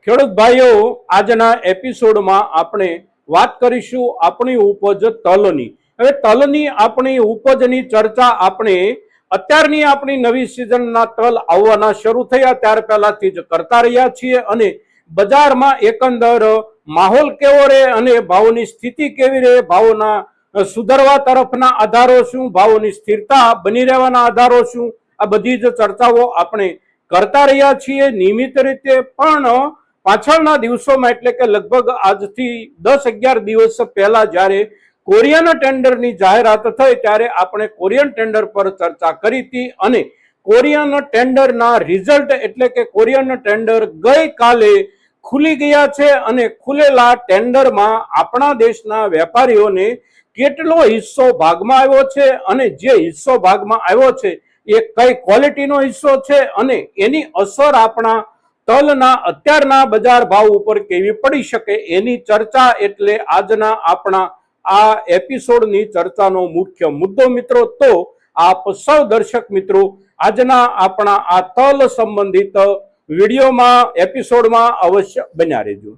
ખેડૂત ભાઈઓ, આજના એપિસોડમાં આપણે વાત કરીશું આપણી ઉપજ તલની. હવે તલની આપણી ઉપજની ચર્ચા આપણે અત્યારની આપણી નવી સિઝનના તલ આવવાના શરૂ થયા ત્યાર પહેલાથી જ કરતા રહ્યા છીએ અને બજારમાં એકંદર માહોલ કેવો રહે અને ભાવોની સ્થિતિ કેવી રહે, ભાવોના સુધરવા તરફના આધારો શું, ભાવોની સ્થિરતા બની રહેવાના આધારો શું, આ બધી જ ચર્ચાઓ આપણે કરતા રહ્યા છીએ નિયમિત રીતે. પણ પાછળના દિવસોમાં એટલે કે લગભગ આજથી 10-11 દિવસ પહેલા જ્યારે કોરિયન ટેન્ડરની જાહેરાત થઈ ત્યારે આપણે કોરિયન ટેન્ડર પર ચર્ચા કરી હતી અને કોરિયન ટેન્ડરના રિઝલ્ટ એટલે કે કોરિયન ટેન્ડર ગઈકાલે ખુલી ગયા છે અને ખુલેલા ટેન્ડરમાં આપણા દેશના વેપારીઓને કેટલો હિસ્સો ભાગમાં આવ્યો છે અને જે હિસ્સો ભાગમાં આવ્યો છે એ કઈ ક્વોલિટીનો હિસ્સો છે અને એની અસર આપણા તલના અત્યારના બજાર ભાવ ઉપર કેવી પડી શકે એની ચર્ચા એટલે આજના આપણા આ એપિસોડની ચર્ચાનો મુખ્ય મુદ્દો મિત્રો. તો આપ સૌ દર્શક મિત્રો આજના આપણા આ તલ સંબંધિત વિડીયોમાં એપિસોડમાં અવશ્ય બન્યા રહેજો.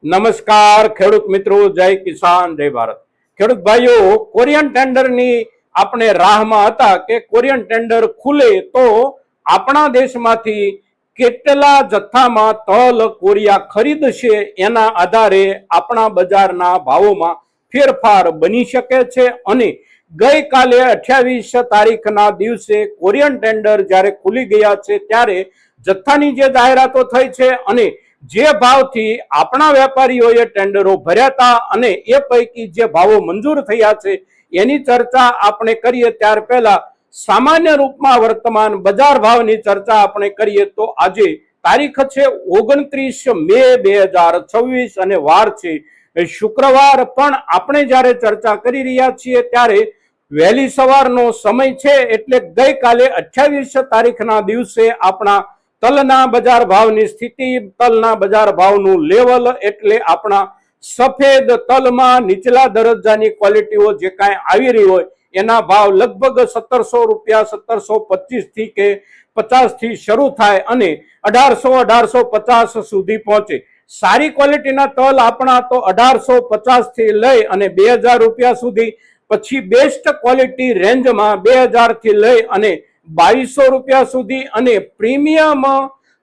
નમસ્કાર ખેડૂત મિત્રો, જય કિસાન, જય ભારત. ખેડૂત ભાઈઓ, કોરિયન ટેન્ડરની આપણે રાહમાં હતા કે કોરિયન ટેન્ડર ખુલે તો આપણા દેશમાંથી કેટલા જથ્થામાં તલ કોરિયા ખરીદશે એના આધારે આપણા બજારના ભાવોમાં ફેરફાર બની શકે છે. અને ગઈકાલે 28 તારીખના દિવસે કોરિયન ટેન્ડર જ્યારે ખુલી ગયા છે ત્યારે જથ્થાની જે જાહેરાતો થઈ છે અને જે ભાવથી આપણા વેપારીઓએ ટેન્ડરો ભર્યા હતા અને એ પૈકી જે ભાવો મંજૂર થયા છે એની ચર્ચા આપણે કરીએ ત્યાર પહેલા સામાન્ય રૂપમાં વર્તમાન બજાર ભાવની ચર્ચા આપણે કરીએ તો આજે તારીખ છે 29 મે 2026 અને વાર છે શુક્રવાર. પણ આપણે જ્યારે ચર્ચા કરી રહ્યા છીએ ત્યારે વહેલી સવારનો સમય છે એટલે ગઈકાલે 28 તારીખના દિવસે આપણા તલના બજાર ભાવની સ્થિતિ, તલના બજાર ભાવનું લેવલ એટલે આપણા સફેદ તલમાં નીચલા દરજ્જાની ક્વોલિટીઓ જે કાંઈ આવી રહી હોય એના ભાવ લગભગ 1700 રૂપિયા, 1725 થી કે 50 થી શરૂ થાય અને 1800-1850 સુધી પહોંચે. સારી ક્વોલિટીના તલ આપણા તો 1850 થી લઈ અને 2000 રૂપિયા સુધી, પછી બેસ્ટ ક્વોલિટી રેન્જમાં 2000 થી લઈ અને 2200 રૂપિયા સુધી અને પ્રીમિયમ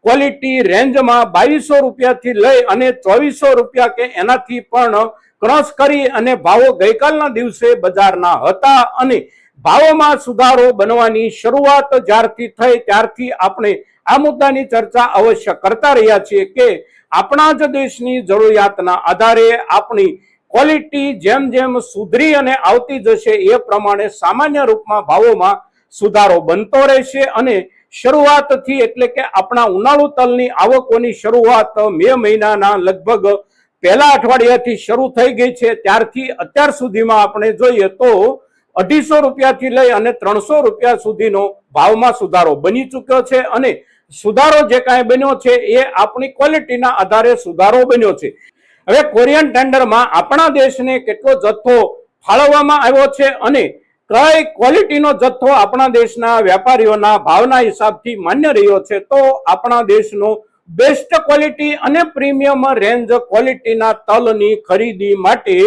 ક્વોલિટી રેન્જમાં 2200 રૂપિયાથી લઈ અને 2400 રૂપિયા કે એનાથી પણ ક્રોસ કરી અને ભાવો ગઈકાલના દિવસે બજારના હતા. અને ભાવોમાં સુધારો બનવાની શરૂઆત જ્યારથી થઈ ત્યારથી આપણે આ મુદ્દાની ચર્ચા અવશ્ય કરતા રહ્યા છીએ કે આપણા જ દેશની જરૂરિયાતના આધારે આપણી ક્વોલિટી જેમ જેમ સુધરી અને આવતી જશે એ પ્રમાણે સામાન્ય રૂપમાં ભાવોમાં સુધારો બનતો રહેશે. અને શરૂઆતથી એટલે કે આપણા ઉનાળુ તલની આવકોની શરૂઆત મે મહિનાના લગભગ પહેલા અઠવાડિયાથી શરૂ થઈ ગઈ છે. ત્યારથી અત્યાર સુધીમાં આપણે જોઈએ તો 250 રૂપિયાથી લઈ અને 300 રૂપિયા સુધીનો ભાવમાં સુધારો બની ચૂક્યો છે. અને સુધારો જે કાંઈ બન્યો છે એ આપણી ક્વોલિટીના આધારે સુધારો બન્યો છે. હવે કોરિયન ટેન્ડરમાં આપણા દેશને કેટલો જથ્થો ફાળવવામાં આવ્યો છે અને કઈ ક્વોલિટીનો જથ્થો આપણા દેશના વેપારીઓના ભાવના હિસાબથી માન્ય રહ્યો છે તો આપણા દેશનો બેસ્ટ ક્વોલિટી અને પ્રીમિયમ રેન્જ ક્વોલિટીના તલની ખરીદી માટે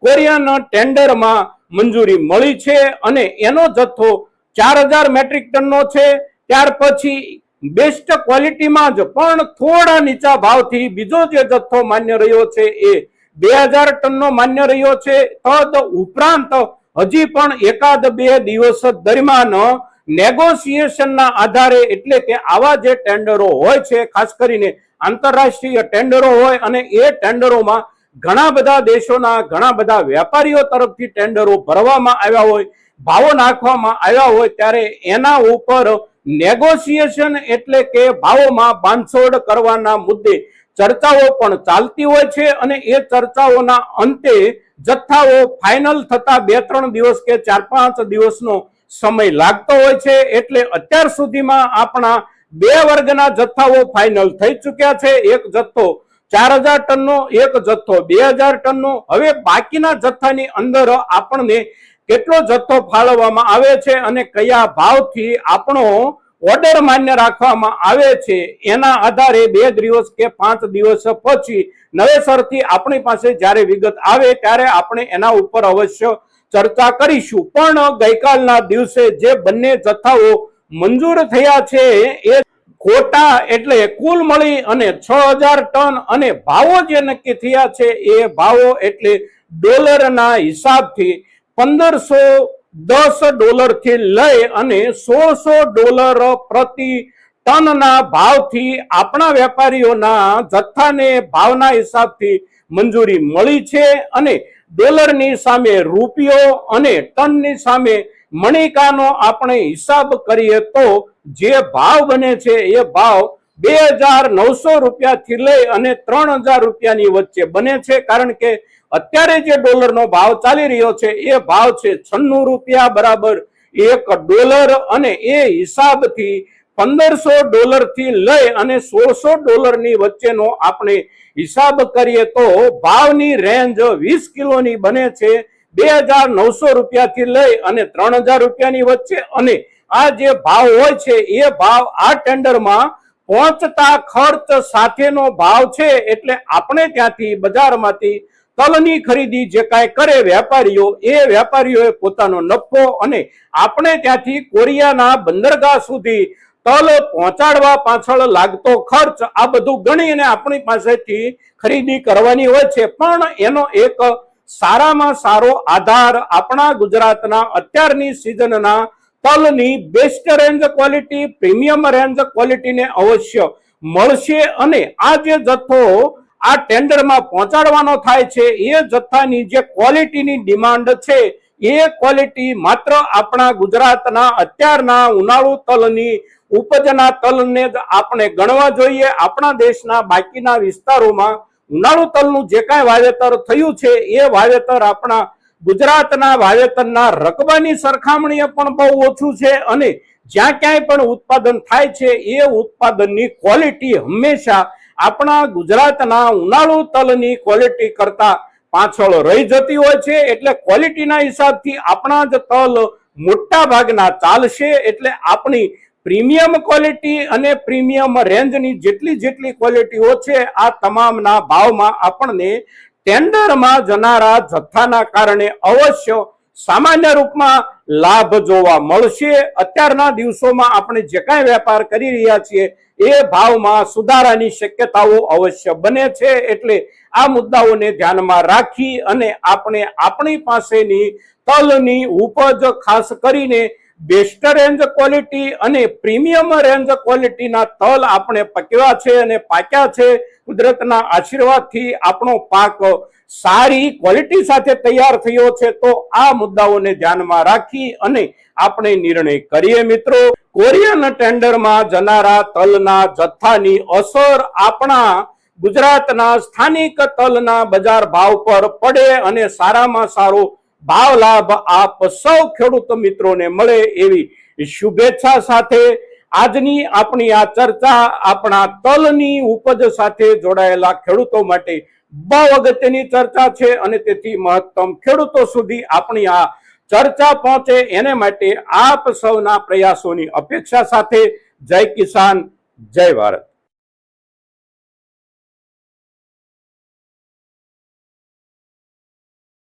કોરિયન ટેન્ડરમાં મંજૂરી મળી છે અને એનો જથ્થો 4000 મેટ્રિક ટનનો છે. ત્યાર પછી બેસ્ટ ક્વોલિટીમાં જ પણ થોડા નીચા ભાવથી બીજો જે જથ્થો માન્ય રહ્યો છે એ 2000 ટનનો માન્ય રહ્યો છે. તદ ઉપરાંત હજી પણ 1-2 દિવસ દરમિયાન નેગોશિએશનના આધારે એટલે કે આવા જે ટેન્ડરો હોય છે, ખાસ કરીને આંતરરાષ્ટ્રીય ટેન્ડરો હોય અને એ ટેન્ડરોમાં ઘણા બધા દેશોના ઘણા બધા વેપારીઓ તરફથી ટેન્ડરો ભરવામાં આવ્યા હોય, ભાવો નાખવામાં આવ્યા હોય ત્યારે એના ઉપર નેગોશિએશન એટલે કે ભાવોમાં બાંધછોડ કરવાના મુદ્દે ચર્ચાઓ પણ ચાલતી હોય છે અને એ ચર્ચાઓના અંતે જથ્થાઓ ફાઇનલ થતા 2-3 દિવસ કે 4-5 દિવસનો સમય લાગતો હોય છે. એટલે અત્યાર સુધીમાં આપણા 2 વર્ગના જથ્થાઓ ફાઇનલ થઈ ચૂક્યા છે. એક જથ્થો 4000 ટનનો, એક જથ્થો 2000 ટનનો. હવે બાકીના જથ્થાની અંદર આપણને કેટલો જથ્થો ફાળવવામાં આવે છે અને કયા ભાવથી આપણો ઓર્ડર માન્ય રાખવામાં આવે છે એના આધારે 2 દિવસ કે 5 દિવસ પછી નવેસરથી આપણી પાસે જ્યારે વિગત આવે ત્યારે આપણે એના ઉપર અવશ્ય ચર્ચા કરીશું। પણ ગઈકાલના દિવસે જે બંને જથ્થાઓ મંજૂર થયા છે એ કોટા એટલે કુલ મળી અને 6000 ટન અને ભાવો જે નક્કી થયા છે એ ભાવો એટલે ડોલરના હિસાબથી $1510 થી લઈ અને $1600 પ્રતિ ટનના ભાવથી આપણા વેપારીઓના જથ્થાને ભાવના હિસાબથી મંજૂરી મળી છે અને ડોલરની સામે રૂપિયો અને ટનની સામે મણિકાનો આપણે હિસાબ કરીએ તો જે ભાવ બને છે એ ભાવ 2900 રૂપિયાથી લઈ અને 3000 રૂપિયાની વચ્ચે બને છે। કારણ કે અત્યારે જે ડોલરનો ભાવ ચાલી રહ્યો છે એ ભાવ છે 96 રૂપિયા બરાબર $1 અને એ હિસાબથી $1500 થી લઈ અને $1600 ની વચ્ચેનો આપણે હિસાબ કરીએ તો ભાવની રેન્જ 20 કિલોની બને છે 2900 રૂપિયાથી લઈ અને 3000 રૂપિયાની વચ્ચે। અને આ જે ભાવ હોય છે એ ભાવ આ ટેન્ડરમાં પહોંચતા ખર્ચ સાથેનો ભાવ છે। એટલે આપણે ત્યાંથી બજારમાંથી તલની ખરીદી જે કાંઈ કરે વેપારીઓ એ વેપારીઓએ પોતાનો નફો અને આપણે ત્યાંથી કોરિયાના બંદરગાહ સુધી તલ પહોંચાડવા પાછળ લાગતો ખર્ચ આ બધું ગણીને આપણી પાસેથી ખરીદી કરવાની હોય છે। પણ એનો એક સારામાં સારો આધાર આપણા ગુજરાતના અત્યારની સિઝનના તલની best range quality premium range ક્વોલિટીને અવશ્ય મળશે। અને આ જે જથ્થો આ ટેન્ડરમાં પહોંચાડવાનો થાય છે એ જથ્થાની જે ક્વોલિટીની ડિમાન્ડ છે એ ક્વોલિટી માત્ર આપણા ગુજરાતના અત્યારના ઉનાળુ તલની ઉપજના તલને જ આપણે ગણવા જોઈએ। આપણા દેશના બાકીના વિસ્તારોમાં ઉનાળુ તલનું જે કાંઈ વાવેતર થયું છે એ વાવેતર આપણા ગુજરાતના વાવેતરના રકબાની સરખામણીએ પણ બહુ ઓછું છે અને જ્યાં ક્યાંય પણ ઉત્પાદન થાય છે એ ઉત્પાદનની ક્વોલિટી હંમેશા આપણા ગુજરાતના ઉનાળુ તલની ક્વોલિટી કરતા પાછળ રહી જતી હોય છે। એટલે ક્વોલિટીના હિસાબથી આપણા જ તલ મોટા ભાગના ચાલશે। એટલે આપણી પ્રીમિયમ ક્વોલિટી અને પ્રીમિયમ રેન્જની જેટલી ક્વોલિટીઓ છે આ તમામના ભાવમાં આપણને ટેન્ડરમાં જનારા જથ્થાના કારણે અવશ્ય સામાન્ય રૂપમાં લાભ જોવા મળશે। અત્યારના દિવસોમાં આપણે જે કાંઈ વેપાર કરી રહ્યા છીએ એ ભાવમાં સુધારાની શક્યતાઓ અવશ્ય બને છે। એટલે આ મુદ્દાઓને ધ્યાનમાં રાખી અને આપણે આપણી પાસેની તલની ઉપજ ખાસ કરીને બેસ્ટ રેન્જ ક્વોલિટી અને પ્રીમિયમ રેન્જ ક્વોલિટીના તલ આપણે પકવ્યા છે અને પાક્યા છે। કુદરતના આશીર્વાદથી આપણો પાક સારી ક્વોલિટી સાથે તૈયાર થયો છે। તો આ મુદ્દાઓને ધ્યાનમાં રાખી અને આપણે નિર્ણય કરીએ। મિત્રો, કોરિયન ટેન્ડરમાં જનારા તલના જથ્થાની અસર આપણા ગુજરાતના સ્થાનિક તલના બજાર ભાવ પર પડે અને સારામાં સારો ભાવ લાભ આપ સૌ ખેડૂત મિત્રોને મળે એવી શુભેચ્છા સાથે આજની આપણી આ ચર્ચા આપણા તલની ઉપજ સાથે જોડાયેલા ખેડૂતો માટે બહુ અગત્યની ચર્ચા છે અને તેથી મહત્તમ ખેડૂતો સુધી આપણી આ ચર્ચા પહોંચે એને માટે આપ સૌના પ્રયાસોની અપેક્ષા સાથે જય કિસાન, જય ભારત।